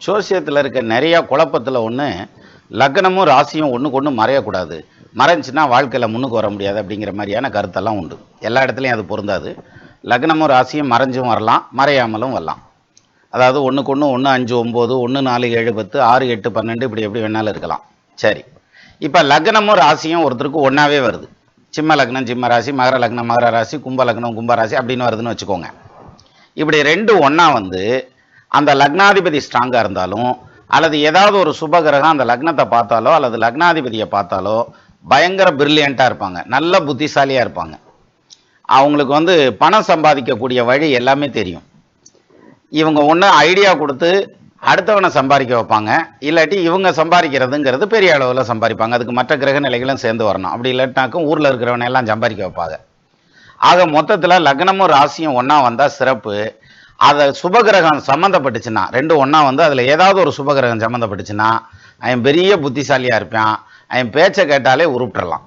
ஜோசியத்தில் இருக்க நிறைய குழப்பத்தில் ஒன்று, லக்னமும் ராசியும் ஒன்றுக்கு ஒன்று மறையக்கூடாது, மறைஞ்சின்னா வாழ்க்கையில் முன்னுக்கு வர முடியாது அப்படிங்கிற மாதிரியான கருத்தெல்லாம் உண்டு. எல்லா இடத்துலையும் அது பொருந்தாது. லக்னமும் ராசியும் மறைஞ்சும் வரலாம், மறையாமலும் வரலாம். அதாவது ஒன்றுக்கு ஒன்று 1, 5, 9, 1, 4, 7, 10, 6, 8, 12 இப்படி எப்படி வேணாலும் இருக்கலாம். சரி, இப்போ லக்னமும் ராசியும் ஒருத்தருக்கு ஒன்றாவே வருது. சிம்ம லக்னம் சிம்ம ராசி, மகர லக்னம் மகர ராசி, கும்ப லக்னம் கும்ப ராசி அப்படின்னு வருதுன்னு வச்சுக்கோங்க. இப்படி ரெண்டு ஒன்றா வந்து அந்த லக்னாதிபதி ஸ்ட்ராங்காக இருந்தாலும் அல்லது ஏதாவது ஒரு சுபகிரகம் அந்த லக்னத்தை பார்த்தாலோ அல்லது லக்னாதிபதியை பார்த்தாலோ பயங்கர பிரில்லியண்ட்டாக இருப்பாங்க, நல்ல புத்திசாலியாக இருப்பாங்க. அவங்களுக்கு வந்து பணம் சம்பாதிக்கக்கூடிய வழி எல்லாமே தெரியும். இவங்க ஒன்று ஐடியா கொடுத்து அடுத்தவனை சம்பாதிக்க வைப்பாங்க, இல்லாட்டி இவங்க சம்பாதிக்கிறதுங்கிறது பெரிய அளவில் சம்பாதிப்பாங்க. அதுக்கு மற்ற கிரக நிலைகளும் சேர்ந்து வரணும். அப்படி இல்லாட்டினாக்கும் ஊரில் இருக்கிறவனை எல்லாம் சம்பாதிக்க வைப்பாங்க. ஆக மொத்தத்தில் லக்னமும் ராசியும் ஒன்றா வந்தால் சிறப்பு. அதை சுபகிரகம் சம்மந்தப்பட்டுச்சுன்னா, ரெண்டு ஒன்றா வந்து அதில் ஏதாவது ஒரு சுபகிரகம் சம்மந்தப்பட்டுச்சுன்னா அவன் பெரிய புத்திசாலியாக இருப்பான். அவன் பேச்சை கேட்டாலே உருப்பிடலாம்.